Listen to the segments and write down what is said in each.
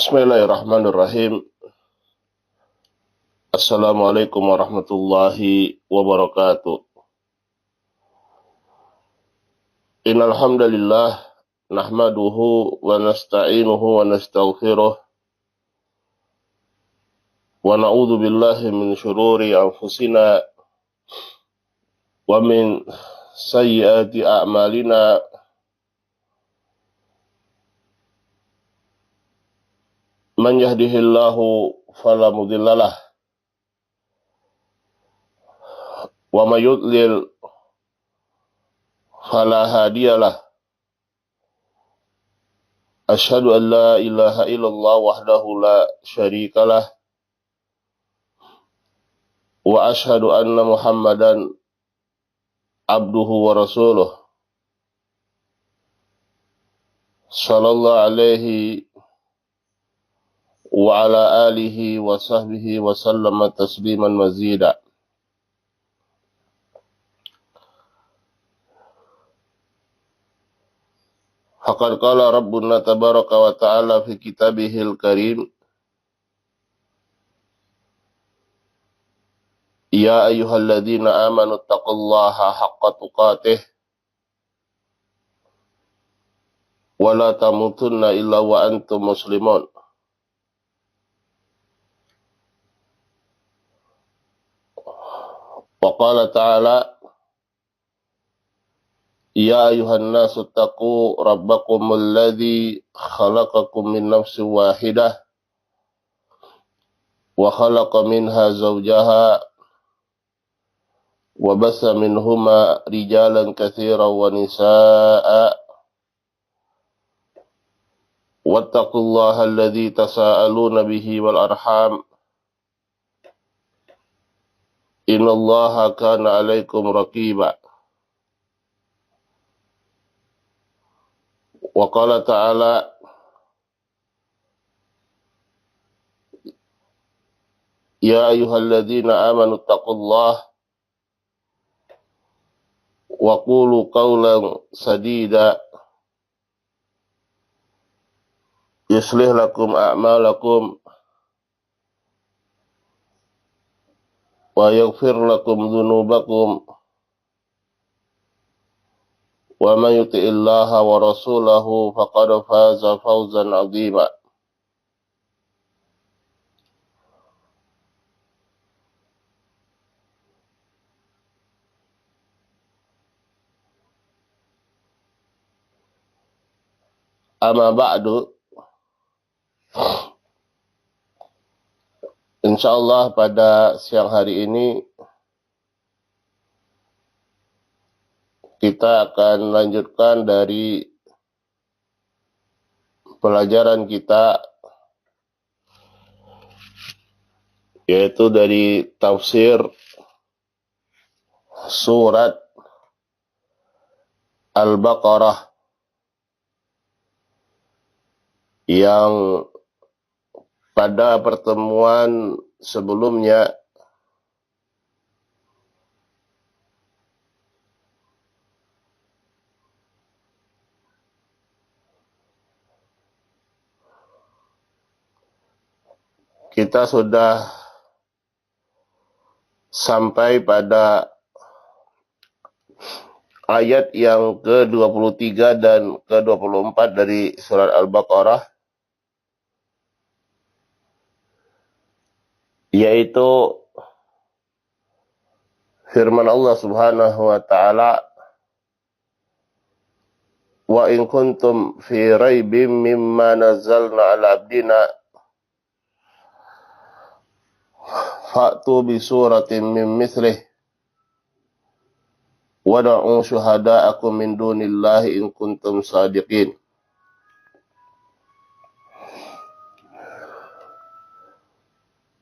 Bismillahirrahmanirrahim. Assalamualaikum warahmatullahi wabarakatuh. Innal hamdalillah nahmaduhu wa nasta'inuhu wa nastaghfiruh wa na'udzu billahi min syururi anfusina wa min sayyiati a'malina. Man yahdihillahu fala mudhillalah wa may yudlil fala hadiyalah. Asyhadu an la ilaha illallah wahdahu la syarikalah wa asyhadu anna Muhammadan abduhu wa rasuluh sallallahu alaihi wa ala alihi wa sahbihi wa sallama tasliman mazida. Faqad qala Rabbuna tabaraka wa ta'ala fi kitabihil karim, ya ayyuhalladzina amanu taqullaha haqqa tuqatih wa la tamutunna illa wa antum muslimun. Wa qala ta'ala, ya ayuhan nasu taqu rabbakumul ladzi khalaqakum min nafsin wahidah wa khalaqa minha zawjaha wa bassa minhuma rijalan katsiran wa nisaa'a wattaqullaha alladzi tasaaluna bihi wal arham innallaha kana 'alaikum raqiba. Wa qala ta'ala, ya ayyuhalladzina amanu taqullaha wa qulu qawlan sadida yuslih lakum a'malakum wa yaghfir lakum dhunubakum wa man yuti'illaha wa rasulahu faqad faza fawzan 'azima. Amma ba'du, insyaallah pada siang hari ini kita akan lanjutkan dari pelajaran kita, yaitu dari tafsir surat Al-Baqarah yang pada pertemuan sebelumnya kita sudah sampai pada ayat yang ke-23 dan ke-24 dari surat Al-Baqarah, yaitu firman Allah Subhanahu wa ta'ala, wa in kuntum fi raibim mimma nazzalna ala abdina fa'tu bi suratin min mithlih wada'u syuhada'akum min dunillahi in kuntum sadiqin.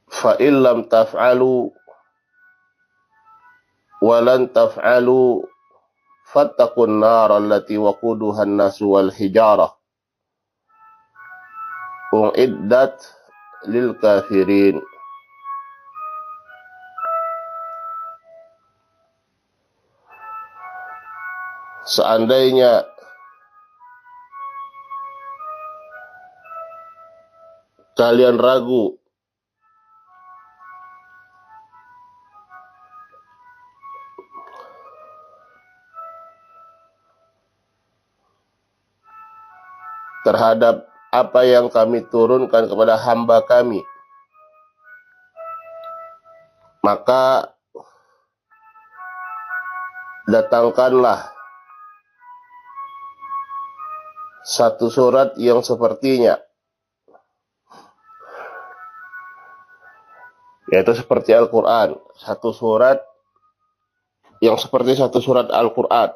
Fa in lam taf'alu wa lan taf'alu fattaqun nar allati waquduha an-nasu wal hijarah u'iddat lil kafirin. Seandainya kalian ragu terhadap apa yang kami turunkan kepada hamba kami, maka datangkanlah satu surat yang sepertinya, yaitu seperti Al-Quran, satu surat yang seperti satu surat Al-Quran,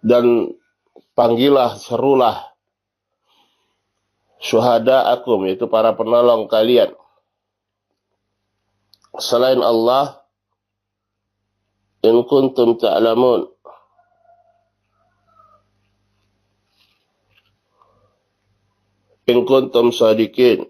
dan panggillah, serulah syuhada'akum, yaitu para penolong kalian, selain Allah, in kuntum ta'lamun, in kuntum sadiqin.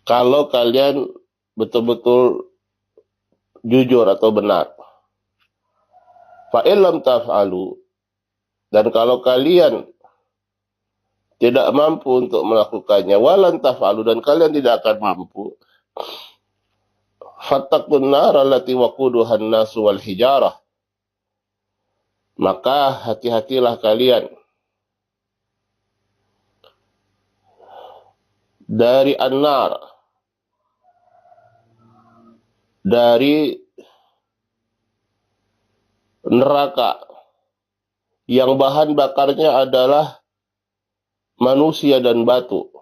Kalau kalian betul-betul jujur atau benar. Fa illam taf'alu, dan kalau kalian tidak mampu untuk melakukannya, walan taf'alu, dan kalian tidak akan mampu, fattaqun nar allati waquduha an-nasu wal hijarah, maka hati-hatilah kalian dari an-nar, dari neraka yang bahan bakarnya adalah manusia dan batu.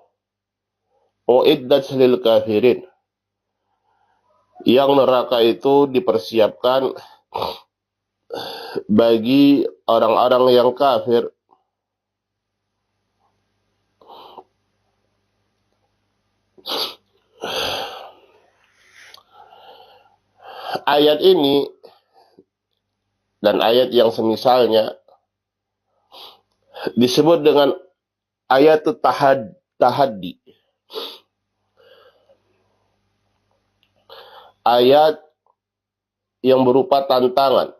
Uiddat lil kafirin, yang neraka itu dipersiapkan bagi orang-orang yang kafir. Ayat ini dan ayat yang semisalnya disebut dengan ayat tahaddi. Ayat yang berupa tantangan.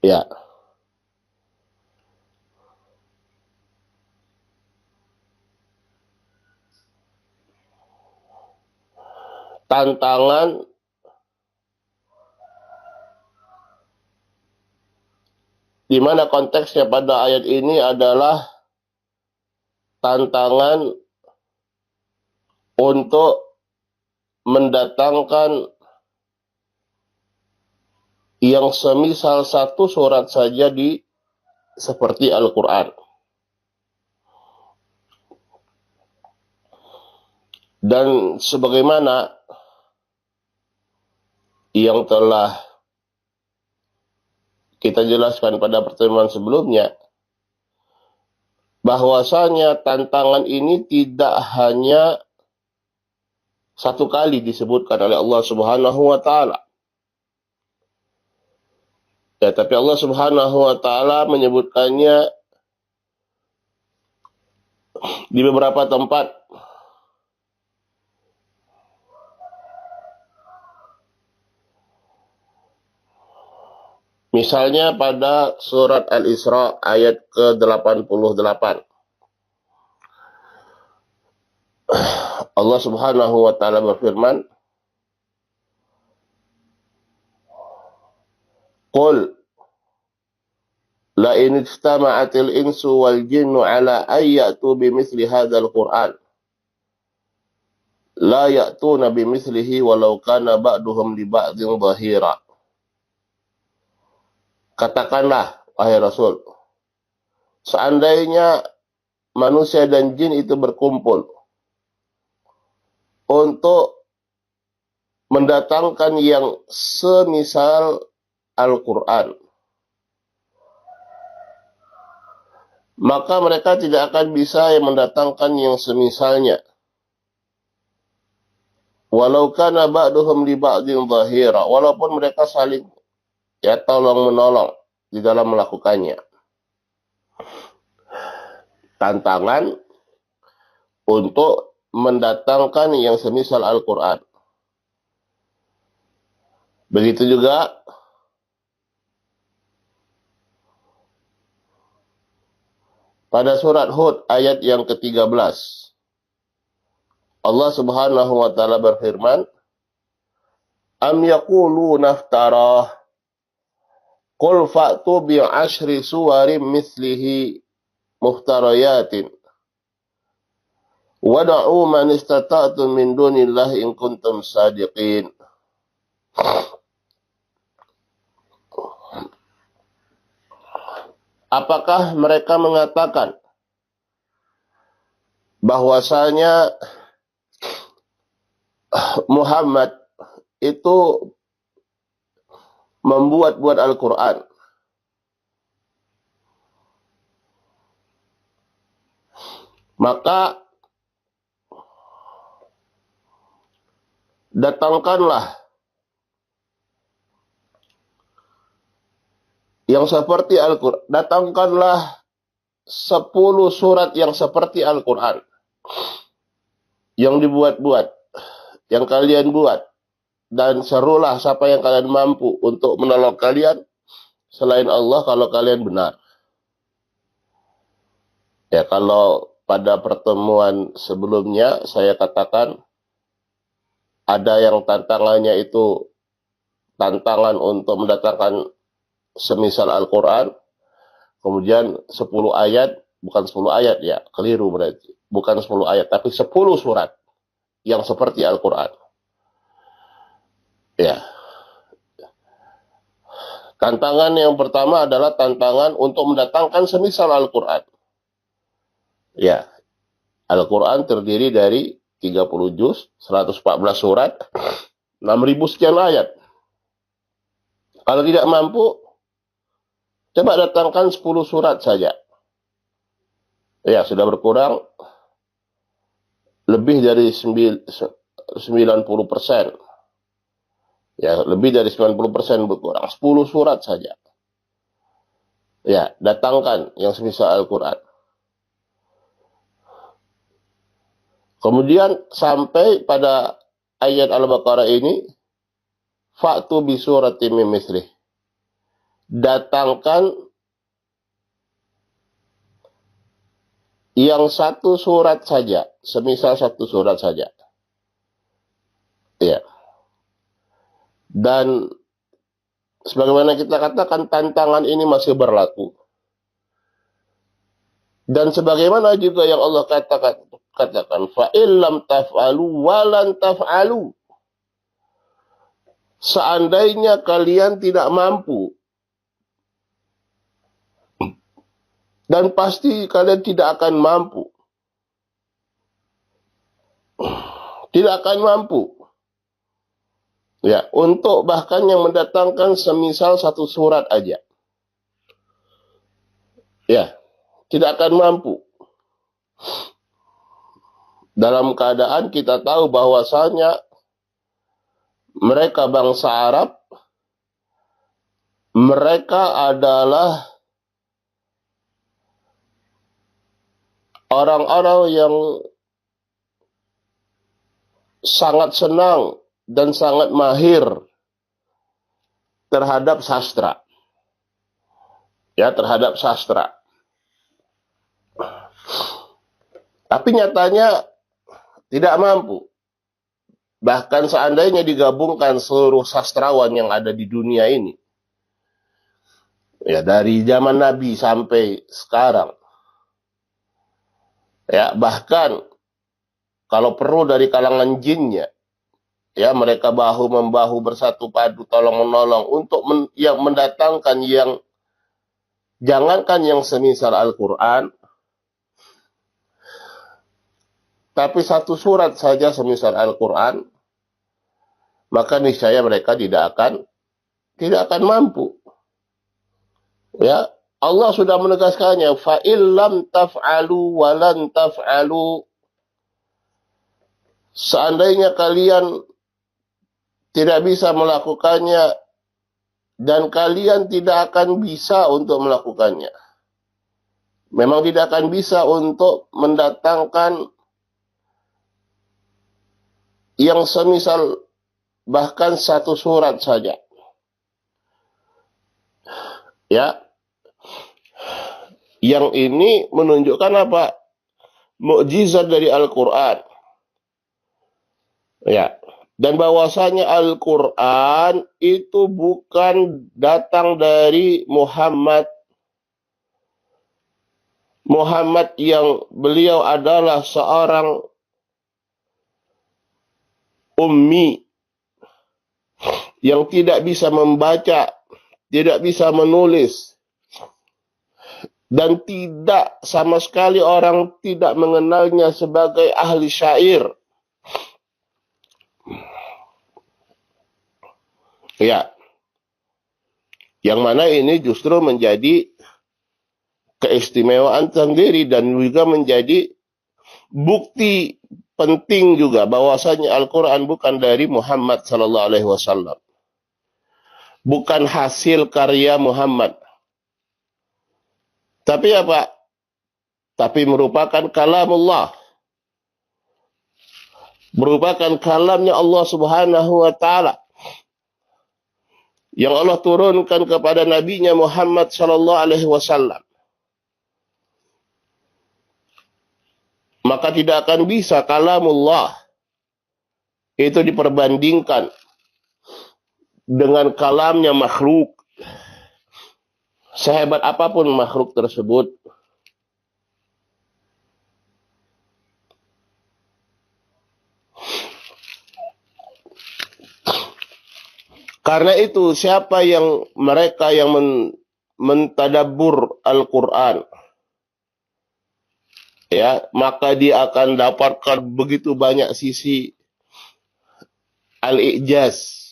Ya. Tantangan di mana konteksnya pada ayat ini adalah tantangan untuk mendatangkan yang semisal satu surat saja seperti Al-Quran. Dan sebagaimana yang telah kita jelaskan pada pertemuan sebelumnya, bahwasanya tantangan ini tidak hanya satu kali disebutkan oleh Allah Subhanahu wa Ta'ala. Ya, tapi Allah Subhanahu wa Ta'ala menyebutkannya di beberapa tempat. Misalnya pada surat Al-Isra ayat ke-88. Allah Subhanahu wa Ta'ala berfirman, Qul la in ijtama'atil insu wal jinnu ala ayyatu bimithli hadzal Qur'an la ya'tuna bimithlihi walau kana ba'duhum li ba'dhin dhahira. Katakanlah, wahai Rasul, seandainya manusia dan jin itu berkumpul untuk mendatangkan yang semisal Al-Quran, maka mereka tidak akan bisa yang mendatangkan yang semisalnya. Walau kana ba'duhum li ba'dhin dhahira, walaupun mereka saling tolong-menolong di dalam melakukannya. Tantangan untuk mendatangkan yang semisal Al-Quran. Begitu juga pada surat Hud ayat yang ke-13. Allah Subhanahu wa taala berfirman, "Am yaquluna iftarah, qul fa'tu bi 'ashri suwarin mithlihi muftariyatin wad'u man istata'tum min dunillahi in kuntum sadiqin." Apakah mereka mengatakan bahwasanya Muhammad itu membuat-buat Al-Quran? Maka datangkanlah yang seperti Al-Quran. Datangkanlah 10 surat yang seperti Al-Quran. Yang dibuat-buat. Yang kalian buat. Dan serulah siapa yang kalian mampu untuk menolong kalian selain Allah kalau kalian benar. Ya, kalau pada pertemuan sebelumnya saya katakan ada yang tantangannya itu tantangan untuk mendatangkan semisal Al-Quran, kemudian 10 ayat, bukan 10 ayat ya, keliru berarti. Bukan 10 ayat, tapi 10 surat yang seperti Al-Quran. Ya. Tantangan yang pertama adalah tantangan untuk mendatangkan semisal Al-Quran. Ya, Al-Quran terdiri dari 30 juz, 114 surat, 6.000 sekian ayat. Kalau tidak mampu, coba datangkan 10 surat saja. Ya, sudah berkurang lebih dari 90%. Ya, lebih dari 90% berkurang. 10 surat saja. Ya, datangkan yang semisal Al-Quran. Kemudian sampai pada ayat Al-Baqarah ini, fa'tu bi suratin min mithlih. Datangkan yang satu surat saja, semisal satu surat saja. Ya. Dan sebagaimana kita katakan, tantangan ini masih berlaku. Dan sebagaimana juga yang Allah katakan fa illam taf'alu walan taf'alu. Seandainya kalian tidak mampu, dan pasti kalian tidak akan mampu. Tidak akan mampu. Ya, untuk bahkan yang mendatangkan semisal satu surat aja. Ya, tidak akan mampu. Dalam keadaan kita tahu bahwasanya mereka bangsa Arab, mereka adalah orang-orang yang sangat senang dan sangat mahir terhadap sastra. Ya, terhadap sastra. Tapi nyatanya tidak mampu. Bahkan seandainya digabungkan seluruh sastrawan yang ada di dunia ini, ya dari zaman Nabi sampai sekarang, ya bahkan kalau perlu dari kalangan jinnya, ya mereka bahu-membahu bersatu padu tolong menolong untuk yang mendatangkan yang jangankan yang semisal Al-Quran, tapi satu surat saja semisal Al-Quran, maka niscaya mereka tidak akan mampu. Ya, Allah sudah menegaskannya, fa illam taf'alu walan taf'alu. Seandainya kalian tidak bisa melakukannya dan kalian tidak akan bisa untuk melakukannya. Memang tidak akan bisa untuk mendatangkan yang semisal bahkan satu surat saja. Ya, yang ini menunjukkan apa? Mukjizat dari Al-Quran. Ya, dan bahwasanya Al-Quran itu bukan datang dari Muhammad. Muhammad yang beliau adalah seorang ummi yang tidak bisa membaca, tidak bisa menulis, dan tidak sama sekali orang tidak mengenalnya sebagai ahli syair. Ya, yang mana ini justru menjadi keistimewaan sendiri dan juga menjadi bukti penting juga bahwasanya Al-Quran bukan dari Muhammad Sallallahu Alaihi Wasallam, bukan hasil karya Muhammad, tapi apa? Tapi merupakan kalamullah, merupakan kalamnya Allah Subhanahu Wa Taala yang Allah turunkan kepada nabinya Muhammad Sallallahu Alaihi Wasallam. Maka tidak akan bisa kalamullah itu diperbandingkan dengan kalamnya makhluk, sehebat apapun makhluk tersebut. Karena itu siapa yang mereka yang mentadabbur Al-Quran, ya, maka dia akan dapatkan begitu banyak sisi al-i'jaz,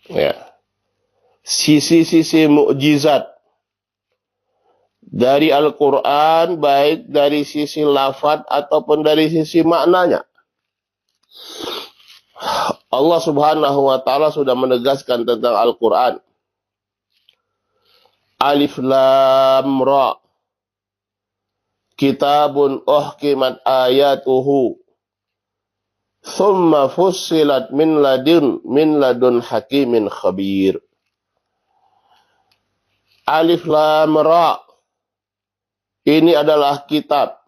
ya, sisi-sisi mukjizat dari Al-Quran, baik dari sisi lafaz ataupun dari sisi maknanya. Allah Subhanahu Wa Taala sudah menegaskan tentang Al-Quran. Alif Lam Ra, kitabun uhkimat ayatuhu thumma fussilat min ladun hakimin khabir. Alif Lam Ra, ini adalah kitab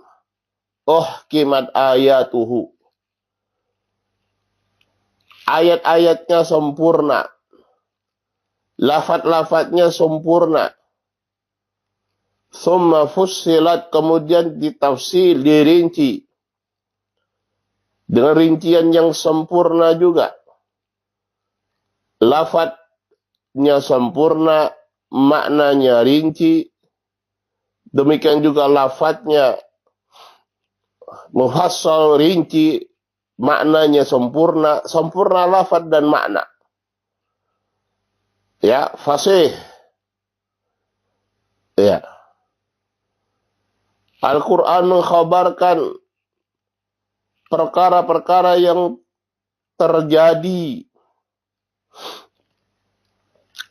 uhkimat ayatuhu, ayat-ayatnya sempurna, lafaz-lafaznya sempurna. Summa fussilat, kemudian ditafsir, dirinci dengan rincian yang sempurna juga. Lafaznya sempurna, maknanya rinci. Demikian juga lafaznya mufassal, rinci, maknanya sempurna, sempurna lafaz dan makna. Ya, fasih. Ya. Al-Quran mengkhabarkan perkara-perkara yang terjadi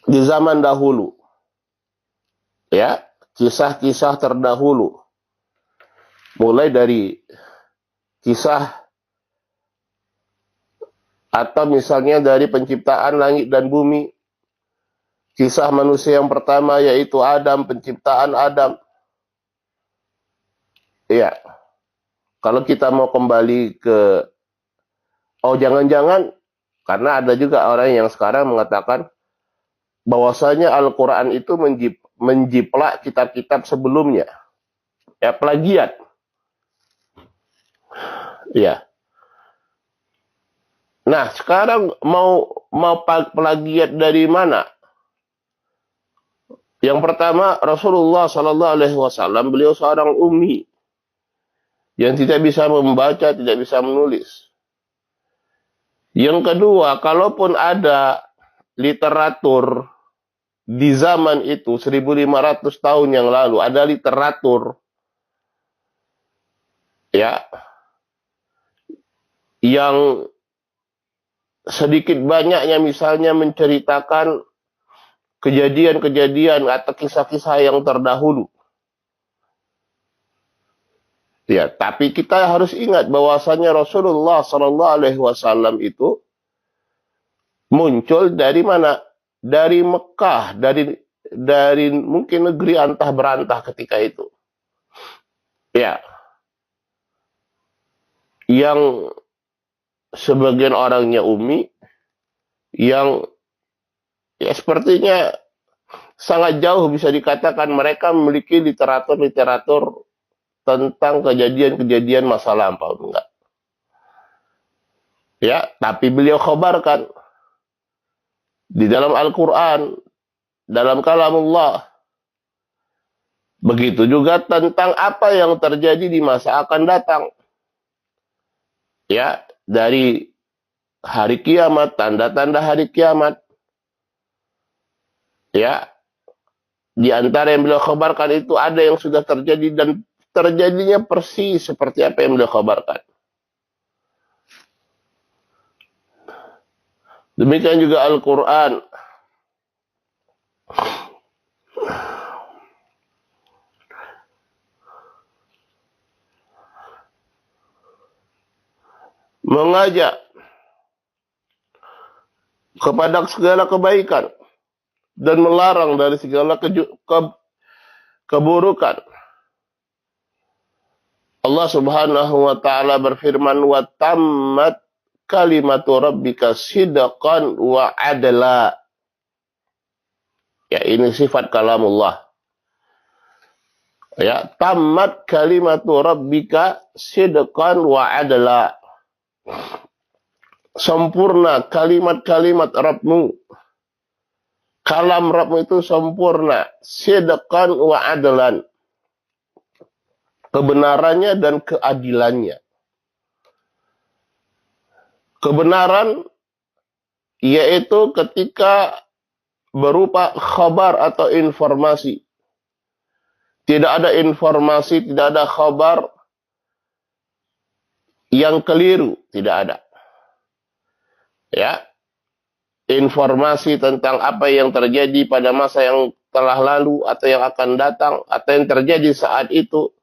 di zaman dahulu. Ya, kisah-kisah terdahulu. Mulai dari kisah atau misalnya dari penciptaan langit dan bumi. Kisah manusia yang pertama yaitu Adam, penciptaan Adam. Ya, kalau kita mau kembali ke, oh jangan-jangan, karena ada juga orang yang sekarang mengatakan bahwasanya Al-Quran itu menjiplak kitab-kitab sebelumnya. Ya, plagiat. Ya. Nah, sekarang mau plagiat dari mana? Yang pertama, Rasulullah Sallallahu Alaihi Wasallam, beliau seorang ummi yang tidak bisa membaca, tidak bisa menulis. Yang kedua, kalaupun ada literatur di zaman itu 1500 tahun yang lalu, ada literatur ya yang sedikit banyaknya misalnya menceritakan kejadian-kejadian atau kisah-kisah yang terdahulu. Ya, tapi kita harus ingat bahwasanya Rasulullah Sallallahu Alaihi Wasallam itu muncul dari mana? Dari Mekah, dari mungkin negeri antah berantah ketika itu. Ya, yang sebagian orangnya ummi, yang ya sepertinya sangat jauh bisa dikatakan mereka memiliki literatur-literatur tentang kejadian-kejadian masa lampau. Enggak. Ya, tapi beliau khabarkan di dalam Al-Quran, dalam kalamullah. Begitu juga tentang apa yang terjadi di masa akan datang. Ya, dari hari kiamat, tanda-tanda hari kiamat. Ya, di antara yang beliau khabarkan itu ada yang sudah terjadi dan terjadinya persis seperti apa yang beliau khabarkan. Demikian juga Al-Quran. Mengajak kepada segala kebaikan dan melarang dari segala keburukan. Allah Subhanahu wa taala berfirman, wa tammat kalimatu rabbika sidqan wa adla. Ya, ini sifat kalamullah. Ya, tammat kalimatu rabbika sidqan wa adla. Sempurna kalimat-kalimat Rabbmu. Kalam Rabbmu itu sempurna. Sidqan wa adlan. Kebenarannya dan keadilannya. Kebenaran yaitu ketika berupa khabar atau informasi. Tidak ada informasi, tidak ada khabar yang keliru, tidak ada. Ya. Informasi tentang apa yang terjadi pada masa yang telah lalu atau yang akan datang atau yang terjadi saat itu.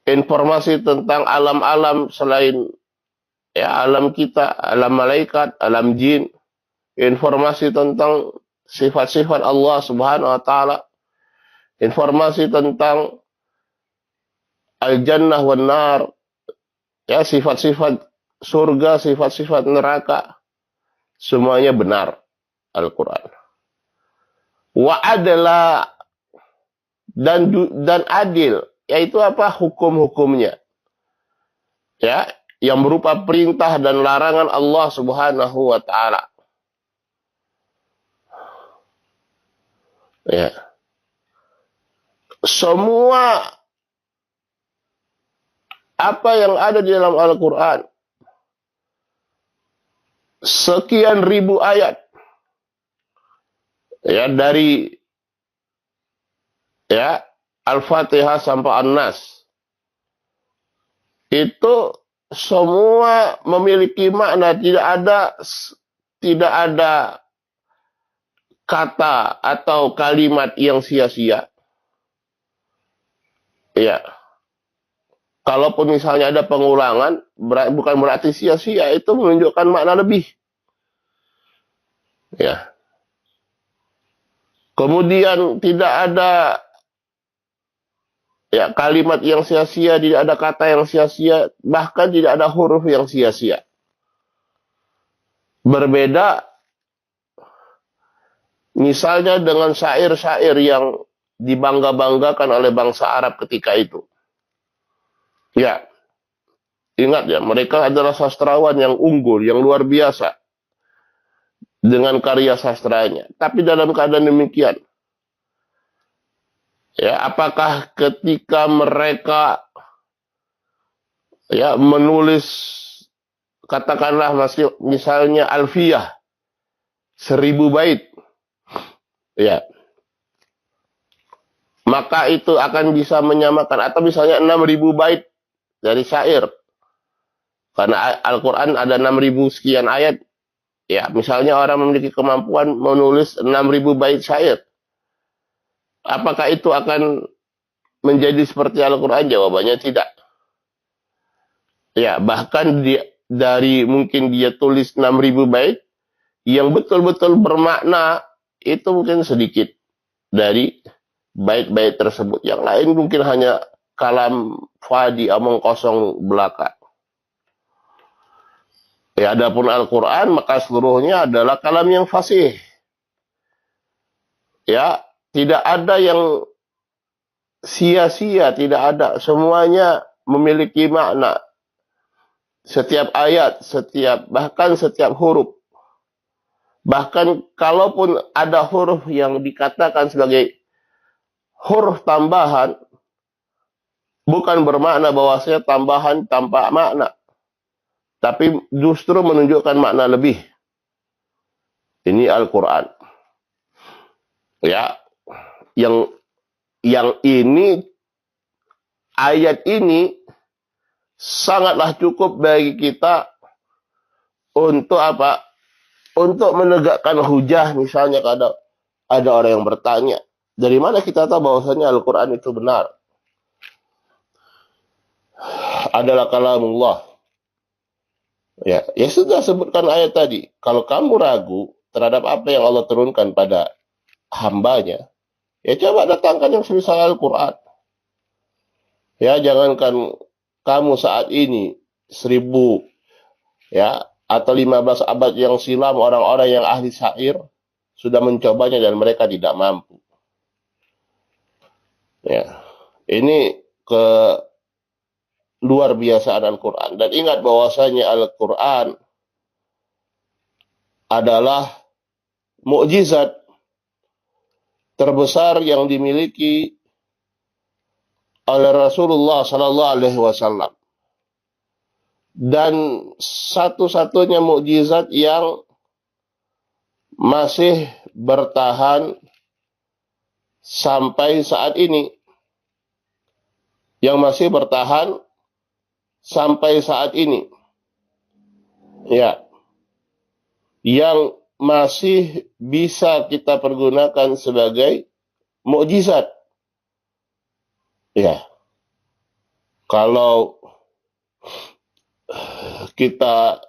Informasi tentang alam-alam selain ya alam kita, alam malaikat, alam jin. Informasi tentang sifat-sifat Allah Subhanahu wa taala. Informasi tentang al-jannah wan nar. Ya, sifat-sifat surga, sifat-sifat neraka. Semuanya benar Al-Qur'an. Wa adla dan adil, yaitu apa? Hukum-hukumnya. Ya, yang berupa perintah dan larangan Allah Subhanahu wa taala. Ya. Semua apa yang ada di dalam Al-Qur'an, sekian ribu ayat. Ya, dari ya Al-Fatihah sampai An-Nas. Itu semua memiliki makna, tidak ada kata atau kalimat yang sia-sia. Ya. Kalaupun misalnya ada pengulangan, bukan berarti sia-sia, itu menunjukkan makna lebih. Ya. Kemudian tidak ada ya kalimat yang sia-sia, tidak ada kata yang sia-sia, bahkan tidak ada huruf yang sia-sia. Berbeda misalnya dengan syair-syair yang dibangga-banggakan oleh bangsa Arab ketika itu. Ya, ingat ya, mereka adalah sastrawan yang unggul, yang luar biasa dengan karya sastranya. Tapi dalam keadaan demikian, ya, apakah ketika mereka ya menulis katakanlah misalnya Alfiyah 1000 bait, ya, maka itu akan bisa menyamakan, atau misalnya 6000 bait dari syair, karena Al-Quran ada 6000 sekian ayat. Ya, misalnya orang memiliki kemampuan menulis 6000 bait syair, apakah itu akan menjadi seperti Al-Quran? Jawabannya tidak. Ya, bahkan dari mungkin dia tulis 6000 bait, yang betul-betul bermakna itu mungkin sedikit dari bait-bait tersebut. Yang lain mungkin hanya kalam fadi, omong kosong belaka. Ya, adapun Al-Quran maka seluruhnya adalah kalam yang fasih. Ya, tidak ada yang sia-sia, tidak ada. Semuanya memiliki makna. Setiap ayat, bahkan setiap huruf. Bahkan kalaupun ada huruf yang dikatakan sebagai huruf tambahan, bukan bermakna bahwasanya tambahan tanpa makna, tapi justru menunjukkan makna lebih. Ini Al-Quran. Ya, yang ini, ayat ini sangatlah cukup bagi kita untuk apa? Untuk menegakkan hujah. Misalnya ada orang yang bertanya, dari mana kita tahu bahwasanya Al-Quran itu benar? Adalah kalamullah. Ya sudah sebutkan ayat tadi. Kalau kamu ragu terhadap apa yang Allah turunkan pada hambanya, ya coba datangkan yang semisal Al-Quran. Ya, jangankan kamu saat ini 1000 ya atau 15 abad yang silam, orang-orang yang ahli syair sudah mencobanya dan mereka tidak mampu. Ya, ini ke luar biasaan Al-Quran. Dan ingat bahwasanya Al-Quran adalah mukjizat terbesar yang dimiliki oleh Rasulullah Sallallahu Alaihi Wasallam, dan satu-satunya mukjizat yang masih bertahan sampai saat ini, ya, yang masih bisa kita pergunakan sebagai mukjizat. Ya, kalau kita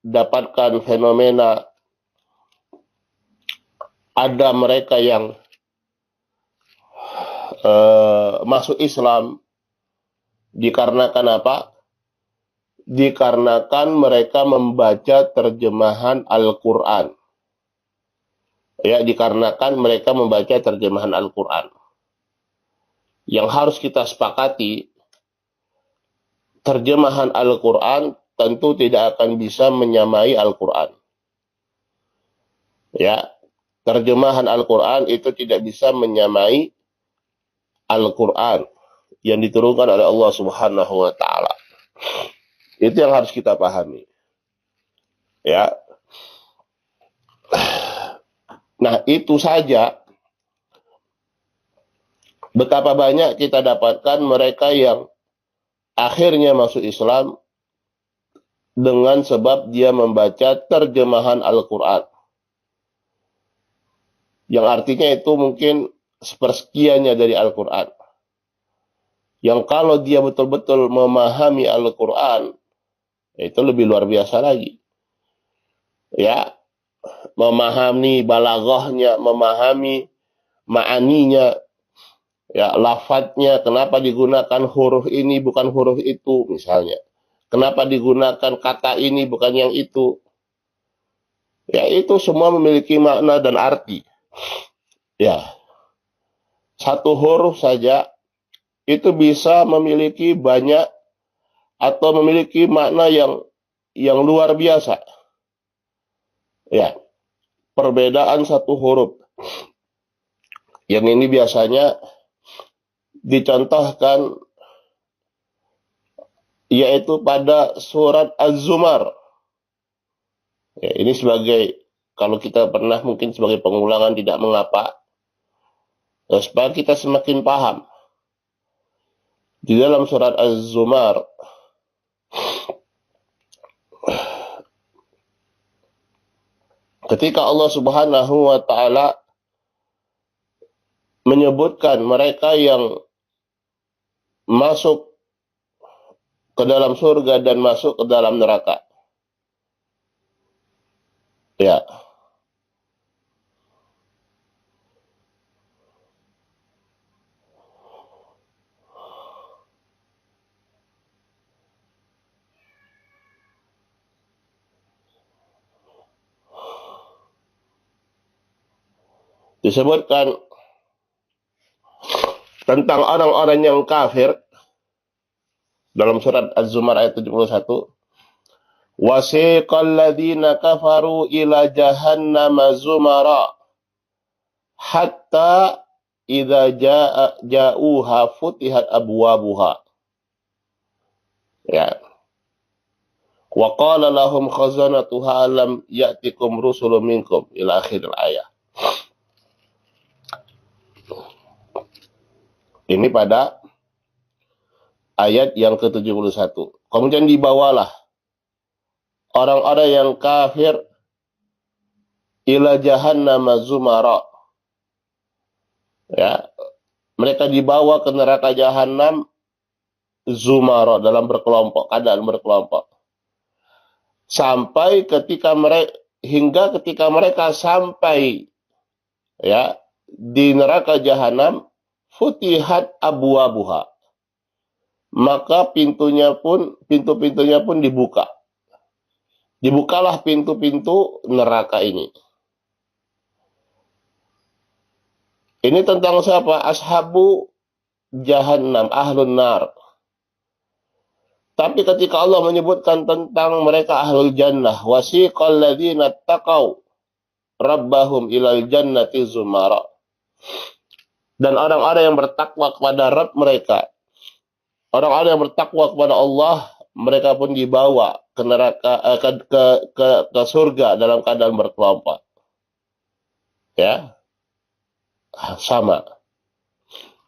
dapatkan fenomena ada mereka yang masuk Islam dikarenakan apa? Dikarenakan mereka membaca terjemahan Al-Quran. Ya, dikarenakan mereka membaca terjemahan Al-Quran. Yang harus kita sepakati, terjemahan Al-Quran tentu tidak akan bisa menyamai Al-Quran. Ya, terjemahan Al-Quran itu tidak bisa menyamai Al-Quran yang diturunkan oleh Allah Subhanahu wa Ta'ala. Itu yang harus kita pahami. Ya. Nah, itu saja betapa banyak kita dapatkan mereka yang akhirnya masuk Islam dengan sebab dia membaca terjemahan Al-Quran. Yang artinya itu mungkin sepersekiannya dari Al-Quran. Yang kalau dia betul-betul memahami Al-Quran, itu lebih luar biasa lagi. Ya, memahami balaghahnya, memahami ma'aninya, ya, lafadznya, kenapa digunakan huruf ini bukan huruf itu misalnya. Kenapa digunakan kata ini bukan yang itu. Ya, itu semua memiliki makna dan arti. Ya, satu huruf saja itu bisa memiliki banyak atau memiliki makna yang luar biasa. Ya, perbedaan satu huruf. Yang ini biasanya dicontohkan yaitu pada surat Az-Zumar. Ya, ini sebagai, kalau kita pernah mungkin sebagai pengulangan tidak mengapa, ya, supaya kita semakin paham. Di dalam surat Az-Zumar, ketika Allah Subhanahu wa Ta'ala menyebutkan mereka yang masuk ke dalam surga dan masuk ke dalam neraka. Ya. disebutkan tentang orang-orang yang kafir dalam surat Az-Zumar ayat 71. Wasiqal ladzina kafaru ila jahannama zumara hatta idza ja'uha futihat abwabuha. Ya. Wa qala lahum khazanatuha alam ya'tikum rusulun minkum ila akhir ayat. Ini pada ayat yang ke-71. Kemudian dibawalah orang-orang yang kafir ila jahannama zumara. Ya, mereka dibawa ke neraka jahanam zumara, dalam berkelompok, keadaan berkelompok. Sampai ketika mereka sampai ya di neraka jahanam, futihat abwabuha. Maka pintu-pintunya pun dibuka. Dibukalah pintu-pintu neraka ini. Ini tentang siapa? Ashabu jahannam, ahlun nar. Tapi ketika Allah menyebutkan tentang mereka ahlul jannah, wasiqal ladzina taqau rabbahum ilal jannati zumara. Dan orang-orang yang bertakwa kepada Rabb mereka, orang-orang yang bertakwa kepada Allah, mereka pun dibawa ke neraka, ke surga dalam keadaan berkelompok. Ya, sama.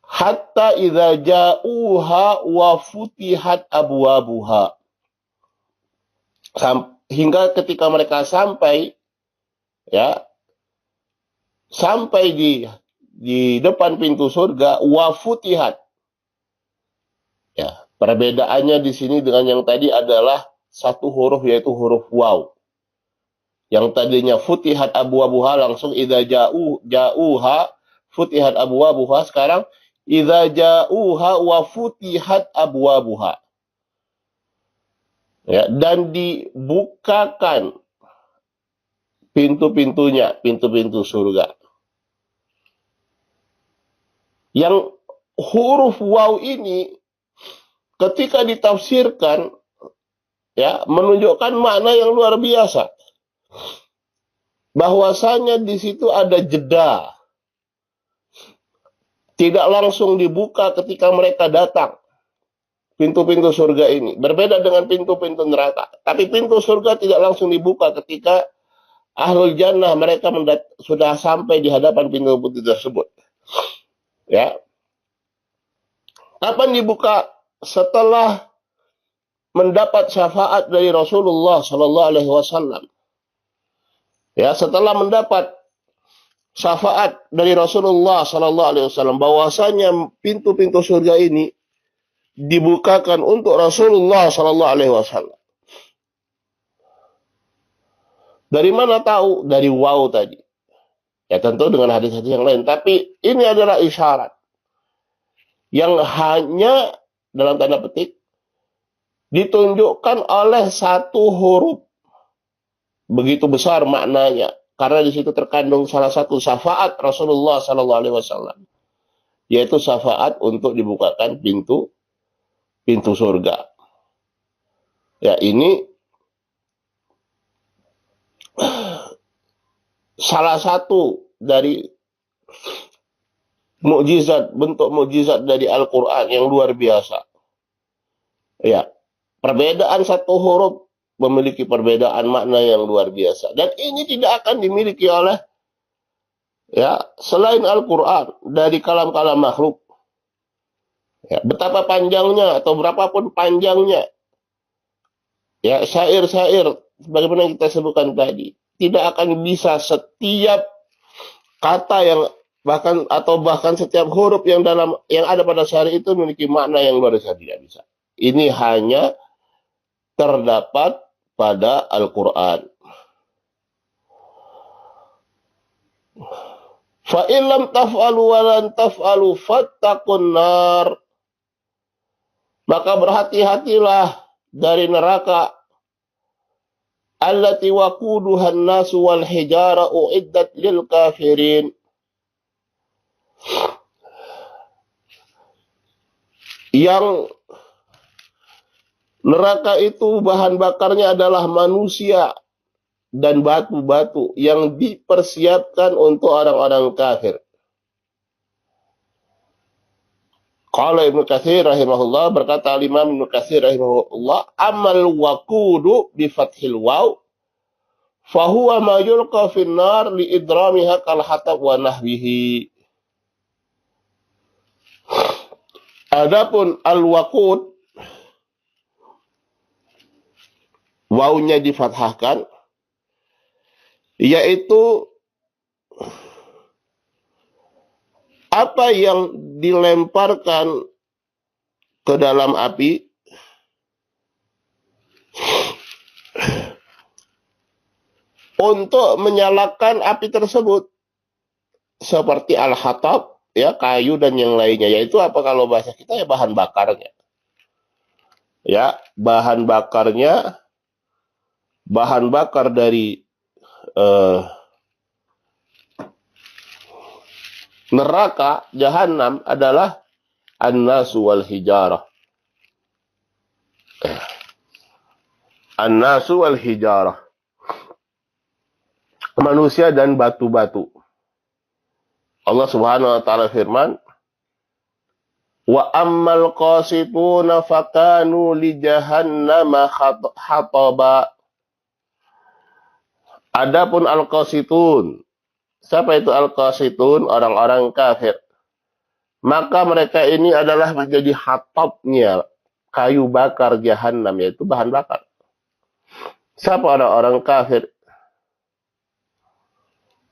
Hatta idza ja'uha wa futihat abwabuha. Hingga ketika mereka sampai, ya, sampai di depan pintu surga, wa futihat. Ya, perbedaannya di sini dengan yang tadi adalah satu huruf, yaitu huruf waw. Yang tadinya futihat abwabuha, langsung idza ja'uha futihat abwabuha. Sekarang idza ja'uha wa futihat abwabuha. Ya, dan dibukakan pintu-pintunya, pintu-pintu surga. Yang huruf waw ini ketika ditafsirkan, ya, menunjukkan makna yang luar biasa. Bahwasanya di situ ada jeda. Tidak langsung dibuka ketika mereka datang. Pintu-pintu surga ini. Berbeda dengan pintu-pintu neraka. Tapi pintu surga tidak langsung dibuka ketika ahlul jannah mereka sudah sampai di hadapan pintu-pintu tersebut. Ya. Kapan dibuka? Setelah mendapat syafaat dari Rasulullah Sallallahu Alaihi Wasallam. Ya, setelah mendapat syafaat dari Rasulullah Sallallahu Alaihi Wasallam bahwasanya pintu-pintu surga ini dibukakan untuk Rasulullah Sallallahu Alaihi Wasallam. Dari mana tahu? Dari waw tadi. Ya tentu dengan hadis-hadis yang lain. Tapi ini adalah isyarat yang hanya dalam tanda petik ditunjukkan oleh satu huruf. Begitu besar maknanya. Karena di situ terkandung salah satu syafaat Rasulullah Sallallahu Alaihi Wasallam, yaitu syafaat untuk dibukakan pintu surga. Ya, ini salah satu dari bentuk mukjizat dari Al-Quran yang luar biasa. Ya, perbedaan satu huruf memiliki perbedaan makna yang luar biasa. Dan ini tidak akan dimiliki oleh, ya, selain Al-Quran dari kalam-kalam makhluk. Ya, betapa panjangnya atau berapapun panjangnya, ya, syair-syair sebagaimana kita sebutkan tadi, tidak akan bisa setiap kata yang bahkan setiap huruf yang ada pada syair itu memiliki makna yang luar biasa, tidak bisa. Ini hanya terdapat pada Al-Quran. Fa illam taf'alu wa lan taf'alu fattaqun nar. Maka berhati-hatilah dari neraka allati waquduhan nasu wal hijara uiddat lil kafirin. Yang neraka itu bahan bakarnya adalah manusia dan batu-batu yang dipersiapkan untuk orang-orang kafir. Qala Ibnu Katsir rahimahullah, berkata Imam Ibnu Katsir rahimahullah, amal waqudu bi fathil waw fahuwa ma yulqa fin nar li idramiha kal hatab wa nahwihi. Adapun al-waqud, wawnya difathahkan, yaitu apa yang dilemparkan ke dalam api untuk menyalakan api tersebut, seperti al-hatab, ya, kayu dan yang lainnya. Yaitu apa kalau bahasa kita, ya, bahan bakarnya. Ya, bahan bakar dari neraka jahanam adalah an-nasu wal hijarah. An-nasu wal hijarah. Manusia dan batu-batu. Allah Subhanahu wa taala firman, wa ammal qasituna fakanu li jahannama hataba. Adapun al-qasitun, siapa itu al-qasitun? Orang-orang kafir. Maka mereka ini adalah menjadi hatabnya, kayu bakar jahanam, yaitu bahan bakar. Siapa orang-orang kafir?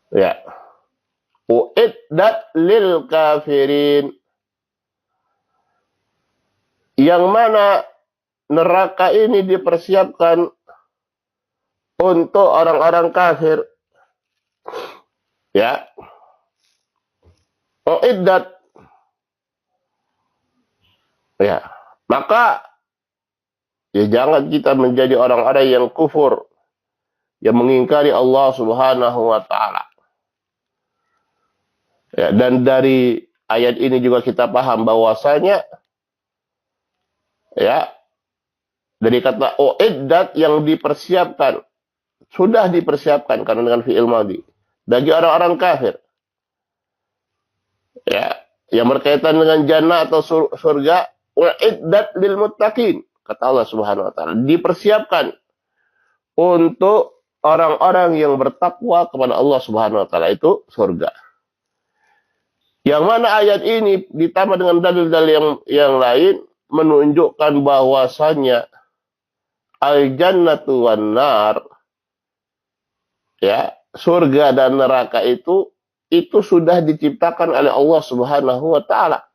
Ya. Uiddat lil kafirin. Yang mana neraka ini dipersiapkan untuk orang-orang kafir. Ya. Uiddat. Ya. Maka ya jangan kita menjadi orang-orang yang kufur, yang mengingkari Allah Subhanahu wa taala. Ya, dan dari ayat ini juga kita paham bahwasanya, ya, dari kata uiddat yang dipersiapkan, sudah dipersiapkan karena dengan fi'il madhi bagi orang-orang kafir. Ya, yang berkaitan dengan jannah atau surga, uiddat lil muttaqin, kata Allah Subhanahu wa taala, dipersiapkan untuk orang-orang yang bertakwa kepada Allah Subhanahu wa taala, itu surga. Yang mana ayat ini ditambah dengan dalil-dalil yang lain menunjukkan bahwasanya al-jannatu wan nar, ya, surga dan neraka itu sudah diciptakan oleh Allah Subhanahu wa taala.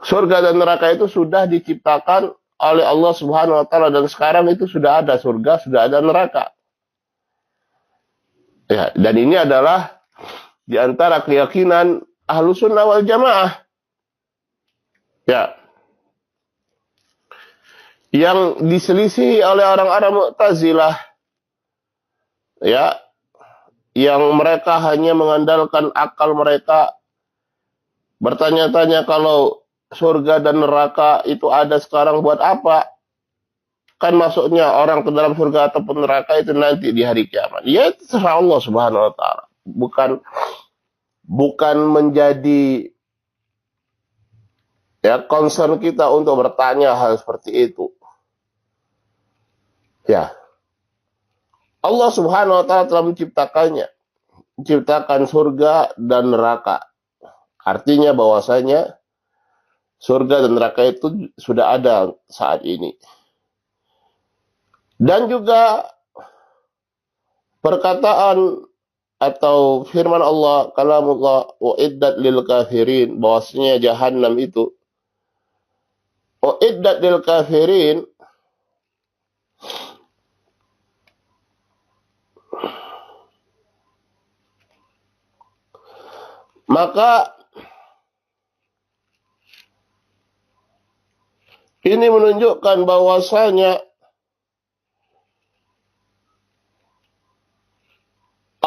Surga dan neraka itu sudah diciptakan oleh Allah Subhanahu wa taala, dan sekarang itu sudah ada surga, sudah ada neraka. Ya, dan ini adalah di antara keyakinan Ahlus Sunnah wal Jamaah. Ya. Yang diselisihi oleh orang-orang Mu'tazilah, ya, yang mereka hanya mengandalkan akal mereka, bertanya-tanya kalau surga dan neraka itu ada sekarang buat apa? Kan maksudnya orang ke dalam surga ataupun neraka itu nanti di hari kiamat. Ya, itu terserah Allah Subhanahu wa taala. Bukan menjadi, ya, concern kita untuk bertanya hal seperti itu. Ya. Allah Subhanahu wa taala telah menciptakan surga dan neraka. Artinya bahwasanya surga dan neraka itu sudah ada saat ini. Dan juga perkataan atau firman Allah, kalamullah, uiddat lil kafirin, bahwasanya jahanam itu uiddat lil kafirin, maka ini menunjukkan bahwasanya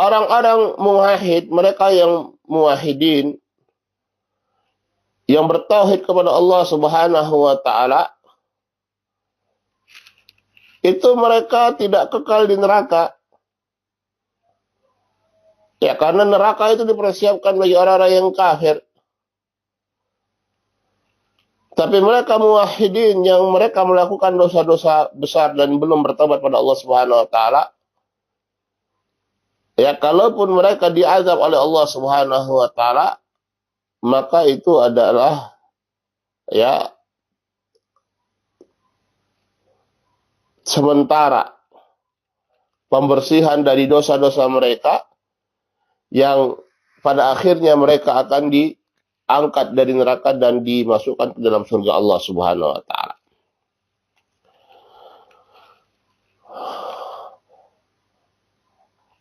orang-orang muwahhid, mereka yang muwahhidin yang bertauhid kepada Allah Subhanahu wa taala, itu mereka tidak kekal di neraka. Ya, karena neraka itu dipersiapkan bagi orang-orang yang kafir. Tapi mereka muwahhidin yang mereka melakukan dosa-dosa besar dan belum bertobat pada Allah Subhanahu wa taala, ya kalaupun mereka diazab oleh Allah Subhanahu wa taala, maka itu adalah ya sementara pembersihan dari dosa-dosa mereka, yang pada akhirnya mereka akan diangkat dari neraka dan dimasukkan ke dalam surga Allah Subhanahu wa taala.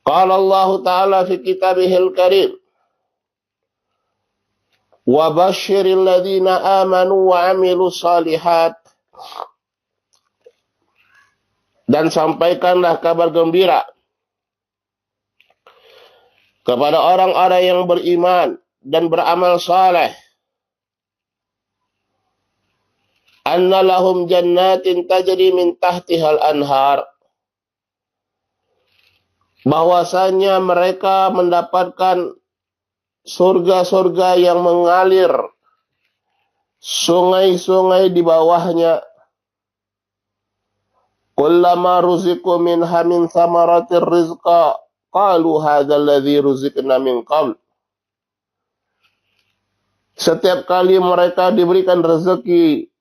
Qala Allah Ta'ala fi kitabihil karim, wa basyiril ladzina amanu wa amilus salihat, dan sampaikanlah kabar gembira kepada orang-orang yang beriman dan beramal saleh, anna lahum jannatin tajri min tahtihal anhar, bahwasanya mereka mendapatkan surga-surga yang mengalir sungai-sungai di bawahnya. Kullama ruziqu minha min thamaratir rizqa qalu hadzal ladzi ruziqna min qabl. Setiap kali mereka diberikan rezeki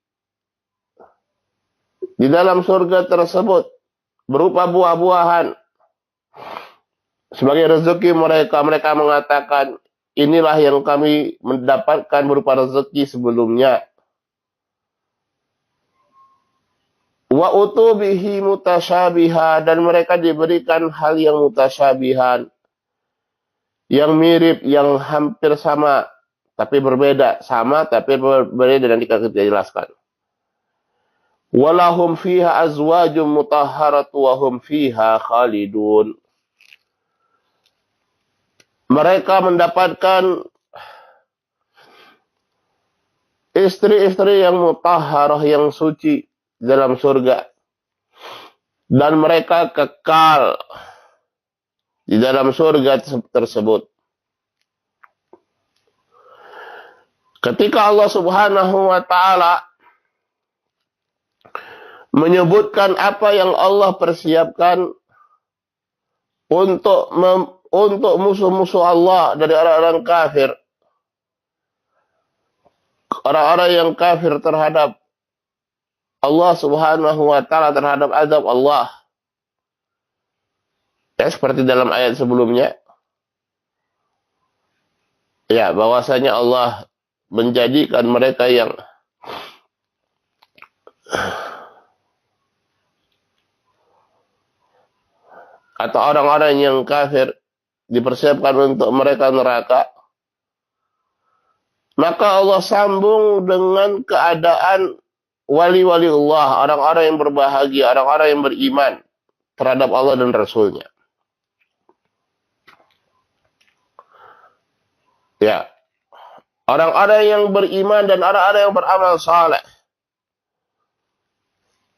di dalam surga tersebut berupa buah-buahan sebagai rezeki mereka, mereka mengatakan, inilah yang kami mendapatkan berupa rezeki sebelumnya. Wa utubihi mutasyabiha, dan mereka diberikan hal yang mutasyabihan, yang mirip, yang hampir sama tapi berbeda, sama tapi berbeda, dan kita jelaskan. Walahum fiha azwajum mutahharatu wa hum fiha khalidun. Mereka mendapatkan istri-istri yang mutahharah, yang suci dalam surga, dan mereka kekal di dalam surga tersebut. Ketika Allah Subhanahu wa taala menyebutkan apa yang Allah persiapkan untuk musuh-musuh Allah dari orang-orang kafir, orang-orang yang kafir terhadap Allah Subhanahu wa taala, terhadap azab Allah, ya seperti dalam ayat sebelumnya, ya bahwasanya Allah menjadikan mereka yang atau orang-orang yang kafir dipersiapkan untuk mereka neraka. Maka Allah sambung dengan keadaan wali-wali Allah, orang-orang yang berbahagia, orang-orang yang beriman terhadap Allah dan Rasul-Nya. Ya, orang-orang yang beriman dan orang-orang yang beramal saleh.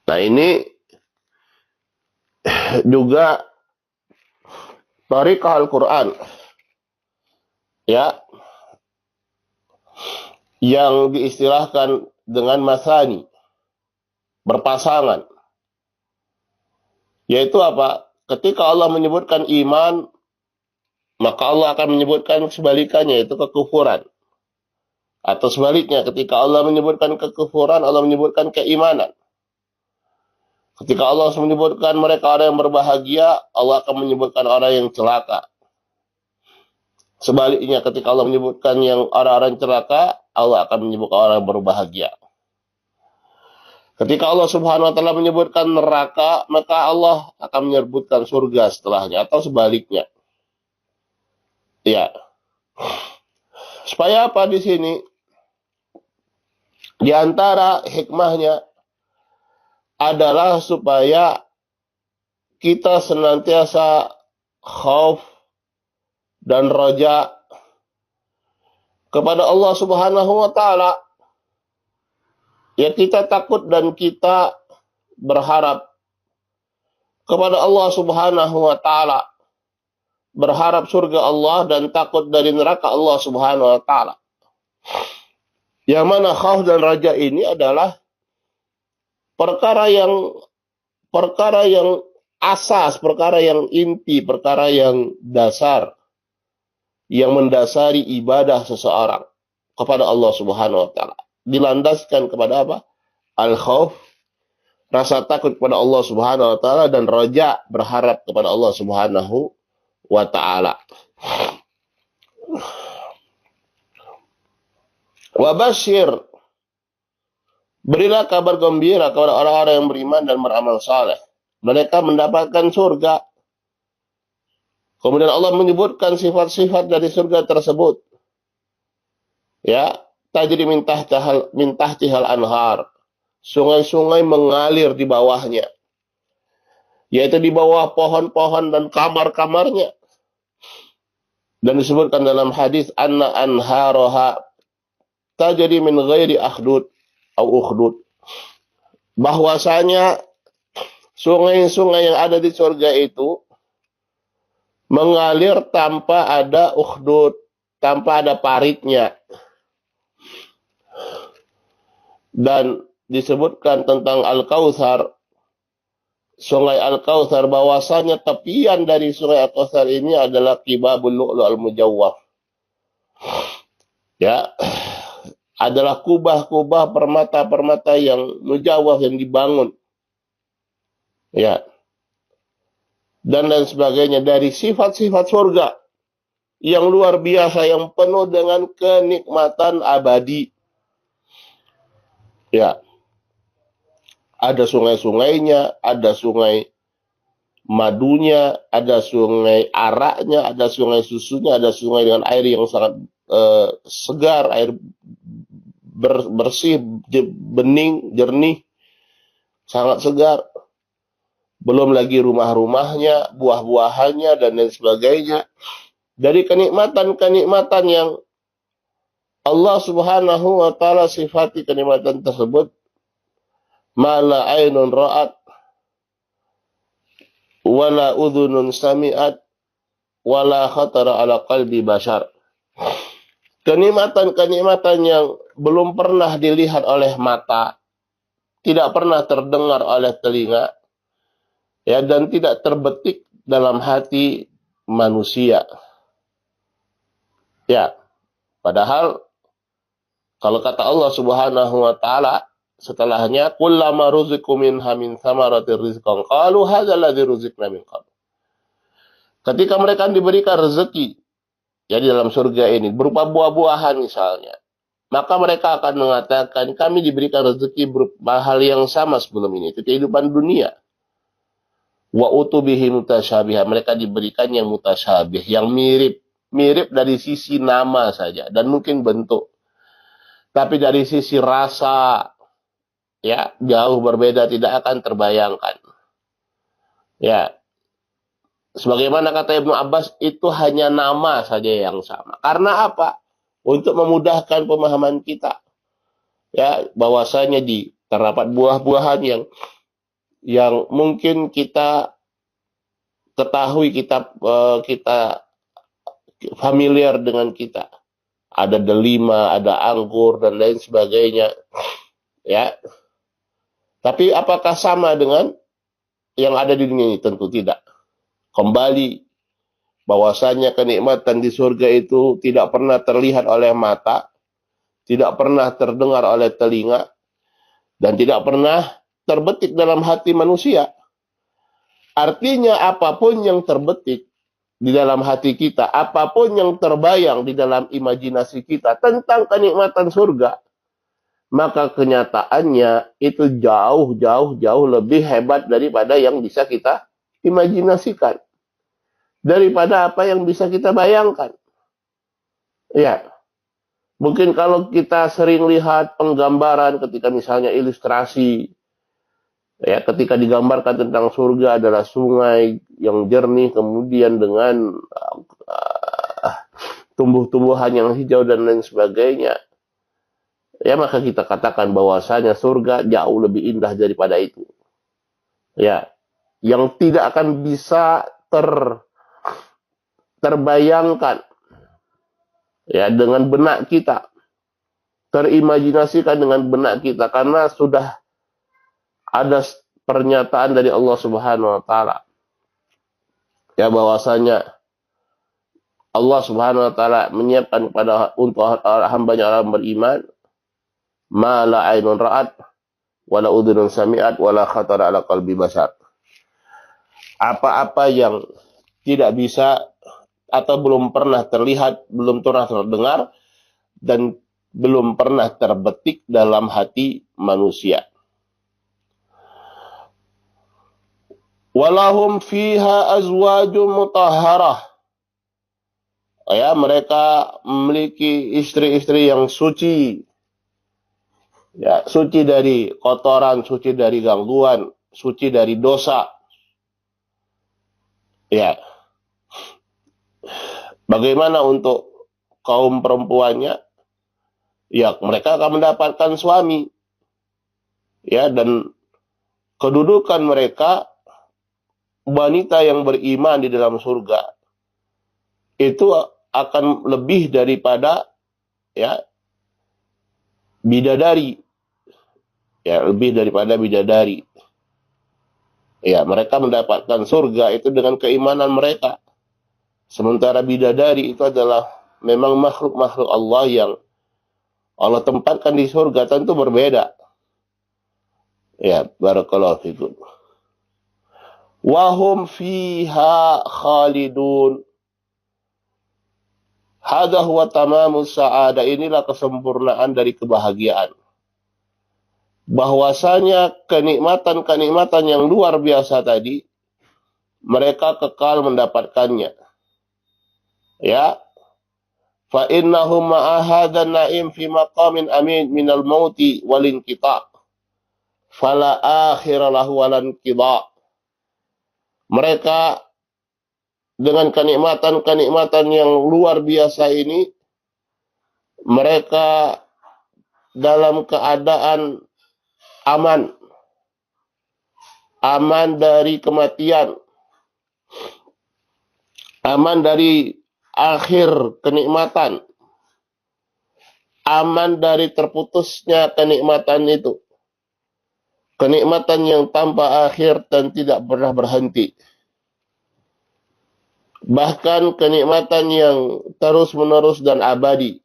Nah, ini juga tariqah Al-Quran, ya, yang diistilahkan dengan masani, berpasangan. Yaitu apa? Ketika Allah menyebutkan iman, maka Allah akan menyebutkan sebalikannya, yaitu kekufuran. Atau sebaliknya, ketika Allah menyebutkan kekufuran, Allah menyebutkan keimanan. Ketika Allah menyebutkan mereka orang yang berbahagia, Allah akan menyebutkan orang yang celaka. Sebaliknya, ketika Allah menyebutkan yang orang-orang celaka, Allah akan menyebutkan orang yang berbahagia. Ketika Allah Subhanahu wa taala menyebutkan neraka, maka Allah akan menyebutkan surga setelahnya, atau sebaliknya. Ya. Supaya apa di sini? Di antara hikmahnya adalah supaya kita senantiasa khauf dan roja kepada Allah Subhanahu wa taala, ya kita takut dan kita berharap kepada Allah Subhanahu wa taala, berharap surga Allah dan takut dari neraka Allah Subhanahu wa taala. Yang mana khauf dan raja ini adalah perkara yang asas, perkara yang inti, perkara yang dasar, yang mendasari ibadah seseorang kepada Allah Subhanahu wa taala. Dilandaskan kepada apa? Al-khauf, rasa takut kepada Allah Subhanahu wa taala, dan raja, berharap kepada Allah Subhanahu wa taala. Wa basyir, berilah kabar gembira kepada orang-orang yang beriman dan beramal saleh. Mereka mendapatkan surga. Kemudian Allah menyebutkan sifat-sifat dari surga tersebut. Ya, tajri min tahtihal anhar. Sungai-sungai mengalir di bawahnya. Yaitu di bawah pohon-pohon dan kamar-kamarnya. Dan disebutkan dalam hadis anna anharoha tajri min ghairi akhdud atau ukhdud. Bahwasanya sungai-sungai yang ada di surga itu mengalir tanpa ada ukhdud, tanpa ada paritnya. Dan disebutkan tentang Al-Kautsar, sungai Al-Kautsar, bahwasanya tepian dari sungai Al-Kautsar ini adalah Qibabul Lu'lu' al-Mujawwaf. Ya, adalah kubah-kubah permata-permata yang mujawwaf, yang dibangun. Ya. Dan lain sebagainya dari sifat-sifat surga yang luar biasa, yang penuh dengan kenikmatan abadi. Ya. Ada sungai-sungainya, ada sungai madunya, ada sungai araknya, ada sungai susunya, ada sungai dengan air yang sangat segar, air bersih, bening, jernih, sangat segar. Belum lagi rumah-rumahnya, buah-buahannya, dan lain sebagainya. Dari kenikmatan-kenikmatan yang Allah Subhanahu wa taala sifati kenikmatan tersebut, mala ainun ra'at wala udhunun sami'at wala khatara ala qalbi bashar. Kenikmatan-kenikmatan yang belum pernah dilihat oleh mata, tidak pernah terdengar oleh telinga, ya, dan tidak terbetik dalam hati manusia. Ya, padahal kalau kata Allah Subhanahu wa taala setelahnya, kullama ruziqu minha min thamaratir rizqan qalu hadzal ladzi ruziqna min qabl. Ketika mereka diberikan rezeki, ya, di dalam surga ini berupa buah-buahan misalnya, maka mereka akan mengatakan kami diberikan rezeki berupa hal yang sama sebelum ini, itu kehidupan dunia. Wa utubihi mutasyabiha, mereka diberikan yang mutasyabih, yang mirip dari sisi nama saja dan mungkin bentuk, tapi dari sisi rasa, ya, jauh berbeda, tidak akan terbayangkan. Ya, sebagaimana kata Ibnu Abbas, itu hanya nama saja yang sama. Karena apa? Untuk memudahkan pemahaman kita, ya, bahwasanya terdapat buah-buahan yang mungkin kita ketahui, kita familiar dengan kita. Ada delima, ada anggur, dan lain sebagainya. Ya. Tapi apakah sama dengan yang ada di dunia ini? Tentu tidak. Kembali, bahwasanya kenikmatan di surga itu tidak pernah terlihat oleh mata, tidak pernah terdengar oleh telinga, dan tidak pernah terbetik dalam hati manusia. Artinya apapun yang terbetik di dalam hati kita, apapun yang terbayang di dalam imajinasi kita tentang kenikmatan surga, maka kenyataannya itu jauh lebih hebat daripada yang bisa kita imajinasikan, daripada apa yang bisa kita bayangkan. Ya, mungkin kalau kita sering lihat penggambaran ketika misalnya ilustrasi, ya, ketika digambarkan tentang surga adalah sungai yang jernih, kemudian dengan tumbuh-tumbuhan yang hijau dan lain sebagainya, ya maka kita katakan bahwasanya surga jauh lebih indah daripada itu. Ya, yang tidak akan bisa terbayangkan ya dengan benak kita, terimajinasikan dengan benak kita, karena sudah ada pernyataan dari Allah Subhanahu wa taala ya bahwasanya Allah Subhanahu wa taala menyiapkan kepada untuk hambanya orang beriman ma la ainun ra'at wala udhunun sami'at wala khatara ala qalbi bashar. Apa-apa yang tidak bisa atau belum pernah terlihat, belum pernah terdengar, dan belum pernah terbetik dalam hati manusia. Walahum fiha azwajun mutahharah. Ya, mereka memiliki istri-istri yang suci. Ya, suci dari kotoran, suci dari gangguan, suci dari dosa. Ya. Bagaimana untuk kaum perempuannya? Ya, mereka akan mendapatkan suami. Ya, dan kedudukan mereka wanita yang beriman di dalam surga itu akan lebih daripada ya bidadari. Ya, lebih daripada bidadari. Ya, mereka mendapatkan surga itu dengan keimanan mereka. Sementara bidadari itu adalah memang makhluk-makhluk Allah yang Allah tempatkan di surga, tentu berbeda. Ya, barakallahu fikum. Wahum fiha khalidun. Hadha huwa tamamus sa'adah. Inilah kesempurnaan dari kebahagiaan. Bahwasanya kenikmatan-kenikmatan yang luar biasa tadi, mereka kekal mendapatkannya. Ya. Fa innahum ma'a hadzal na'im fi maqamin amin minal mauti wal inqita'. Fala akhira lahu walan qida'. Mereka dengan kenikmatan-kenikmatan yang luar biasa ini, mereka dalam keadaan aman. Aman dari kematian. Aman dari akhir kenikmatan. Aman dari terputusnya kenikmatan itu. Kenikmatan yang tanpa akhir dan tidak pernah berhenti. Bahkan kenikmatan yang terus-menerus dan abadi.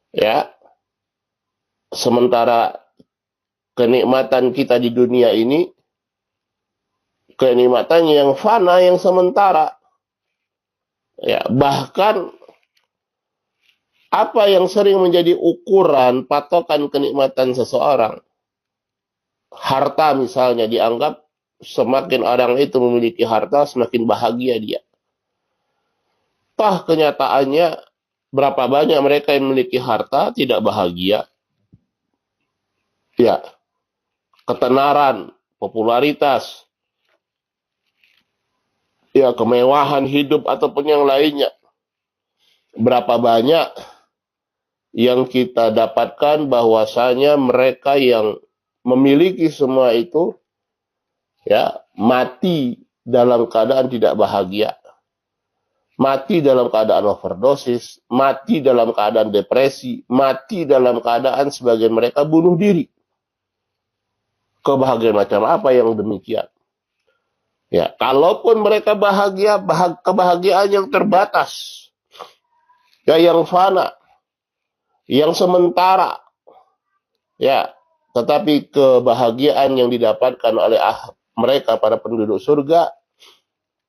Ya. Sementara kenikmatan kita di dunia ini, kenikmatan yang fana, yang sementara. Ya, bahkan apa yang sering menjadi ukuran patokan kenikmatan seseorang, harta misalnya, dianggap semakin orang itu memiliki harta, semakin bahagia dia. Toh kenyataannya, berapa banyak mereka yang memiliki harta tidak bahagia. Ya, ketenaran, popularitas, ya kemewahan hidup ataupun yang lainnya. Berapa banyak yang kita dapatkan bahwasanya mereka yang memiliki semua itu ya mati dalam keadaan tidak bahagia, mati dalam keadaan overdosis, mati dalam keadaan depresi, mati dalam keadaan sebagian mereka bunuh diri. Kebahagiaan macam apa yang demikian? Ya, kalaupun mereka bahagia, kebahagiaan yang terbatas, ya yang fana, yang sementara, ya. Tetapi kebahagiaan yang didapatkan oleh mereka para penduduk surga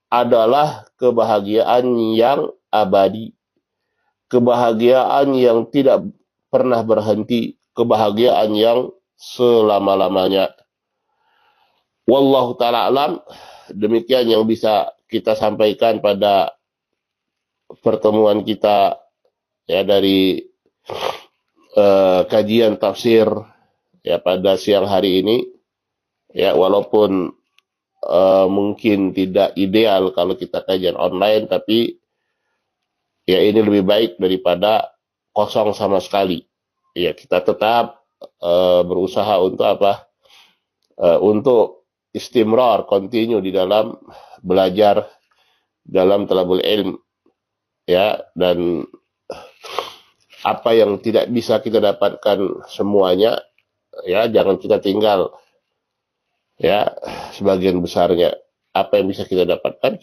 adalah kebahagiaan yang abadi. Kebahagiaan yang tidak pernah berhenti. Kebahagiaan yang selama-lamanya. Wallahu ta'ala alam. Demikian yang bisa kita sampaikan pada pertemuan kita ya dari kajian tafsir ya pada siang hari ini. Ya, walaupun mungkin tidak ideal kalau kita kajian online, tapi ya ini lebih baik daripada kosong sama sekali. Ya kita tetap berusaha untuk apa? Untuk istimrar, continue di dalam belajar dalam talabul ilm, ya, dan apa yang tidak bisa kita dapatkan semuanya, ya jangan kita tinggal, ya, sebagian besarnya. Apa yang bisa kita dapatkan,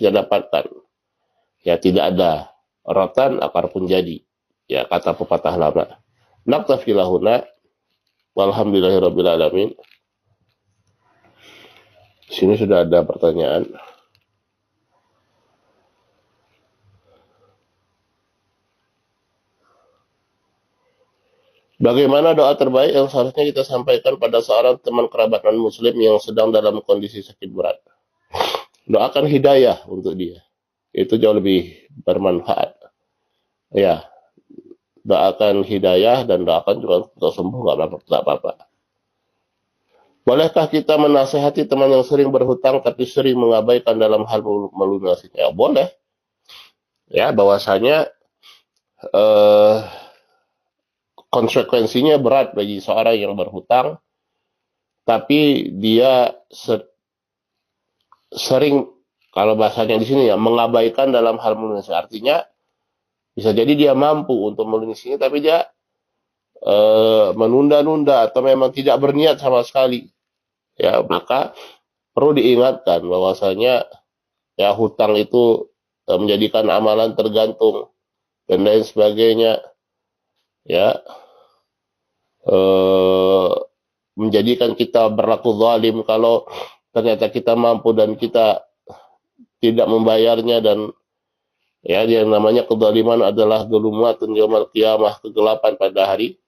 ya tidak ada rotan akar pun jadi, ya kata pepatah lama. Naktafi lahuna walhamdulillahirabbil alamin. Sini sudah ada pertanyaan. Bagaimana doa terbaik yang seharusnya kita sampaikan pada seorang teman kerabat non-muslim yang sedang dalam kondisi sakit berat? Doakan hidayah untuk dia. Itu jauh lebih bermanfaat. Ya, doakan hidayah dan doakan juga untuk sembuh, nggak apa-apa. Bolehkah kita menasehati teman yang sering berhutang tapi sering mengabaikan dalam hal melunasinya? Ya, boleh. Ya, bahwasanya eh, konsekuensinya berat bagi seorang yang berhutang, tapi dia sering, kalau bahasanya di sini ya, mengabaikan dalam hal melunasi. Artinya bisa jadi dia mampu untuk melunasinya, tapi dia menunda-nunda atau memang tidak berniat sama sekali. Ya, maka perlu diingatkan bahwasanya ya hutang itu menjadikan amalan tergantung dan lain sebagainya, ya, menjadikan kita berlaku zalim kalau ternyata kita mampu dan kita tidak membayarnya. Dan ya yang namanya kezaliman adalah zulumatun yaumil qiyamah, kegelapan pada hari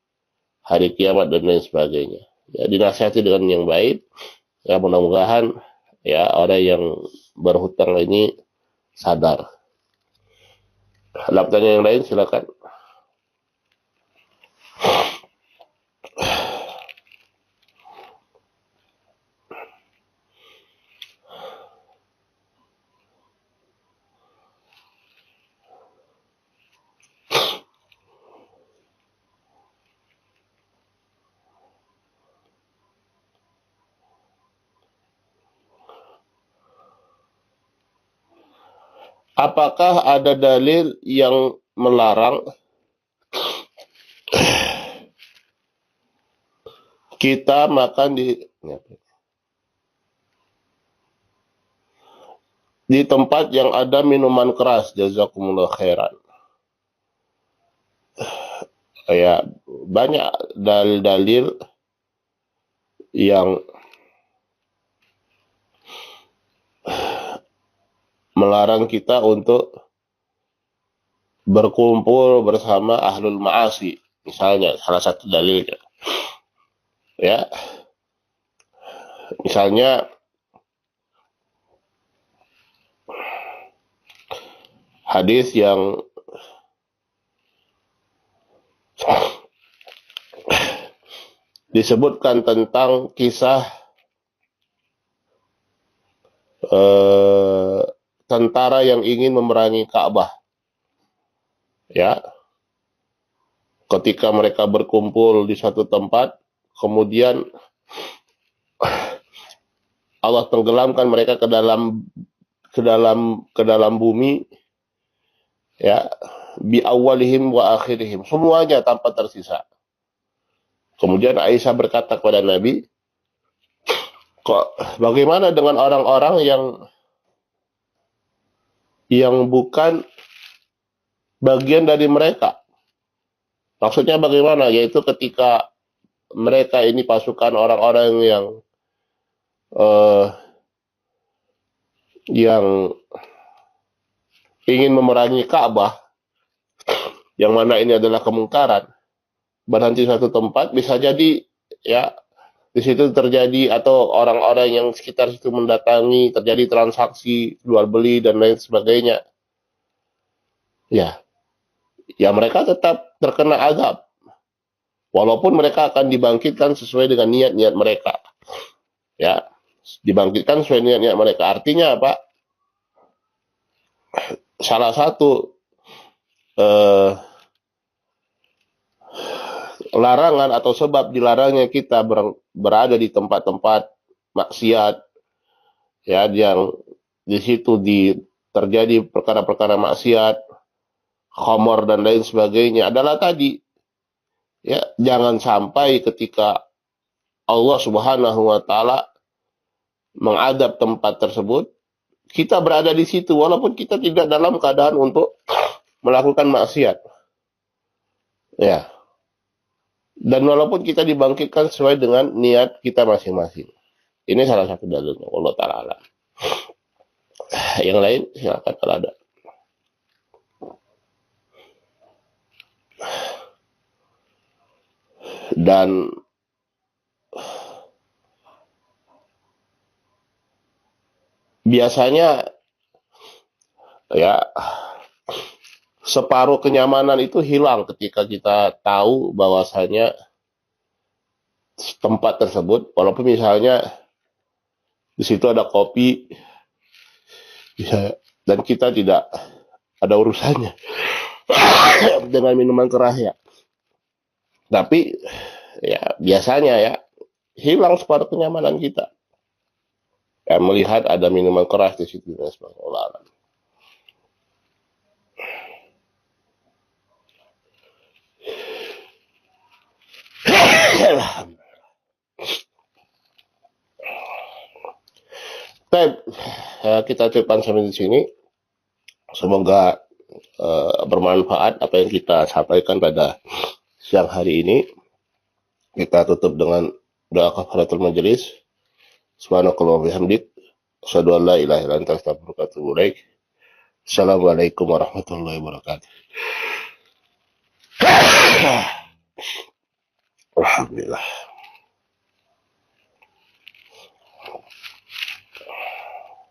kiamat dan lain sebagainya. Ya dinasihati dengan yang baik. Ya mudah-mudahan ya orang yang berhutang ini sadar. Ada pertanyaan yang lain, silakan. Apakah ada dalil yang melarang kita makan di tempat yang ada minuman keras? Jazakumullah khairan. Ya, banyak dalil-dalil yang melarang kita untuk berkumpul bersama ahlul ma'asi. Misalnya, salah satu dalilnya. Ya, misalnya hadis yang disebutkan tentang kisah tentara yang ingin memerangi Ka'bah. Ya, ketika mereka berkumpul di satu tempat, kemudian Allah tenggelamkan mereka ke dalam bumi, ya, bi awalihim wa akhirihim, semuanya tanpa tersisa. Kemudian Aisyah berkata kepada Nabi, kok bagaimana dengan orang-orang yang bukan bagian dari mereka? Maksudnya bagaimana? Yaitu ketika mereka ini pasukan orang-orang yang ingin memerangi Ka'bah, yang mana ini adalah kemungkaran, berhenti satu tempat, bisa jadi ya di situ terjadi, atau orang-orang yang sekitar situ mendatangi, terjadi transaksi jual beli dan lain sebagainya. Ya mereka tetap terkena azab, walaupun mereka akan dibangkitkan sesuai dengan niat-niat mereka. Ya, dibangkitkan sesuai niat-niat mereka. Artinya apa? Salah satu eh, larangan atau sebab dilarangnya kita berada di tempat-tempat maksiat, ya, yang di situ terjadi perkara-perkara maksiat, khamar dan lain sebagainya adalah tadi, ya, jangan sampai ketika Allah Subhanahu wa taala mengadab tempat tersebut, kita berada di situ walaupun kita tidak dalam keadaan untuk melakukan maksiat. Ya. Dan walaupun kita dibangkitkan sesuai dengan niat kita masing-masing. Ini salah satu dalilnya Allah taala. Yang lain silakan kalau ada. Dan biasanya, ya, separuh kenyamanan itu hilang ketika kita tahu bahwasanya tempat tersebut, walaupun misalnya di situ ada kopi, bisa, dan kita tidak ada urusannya dengan minuman keras, ya. Tapi ya biasanya, ya, hilang separuh kenyamanan kita, ya, melihat ada minuman keras di situ dan sebagainya. Baik, kita cukupkan sampai di sini. Semoga bermanfaat apa yang kita sampaikan pada siang hari ini. Kita tutup dengan doa kafaratul majelis. Subhanakallahumma bihamdik, asyhadu an la ilaha illa anta, astaghfiruka wa atubu ilaik. Assalamualaikum warahmatullahi wabarakatuh. Alhamdulillah.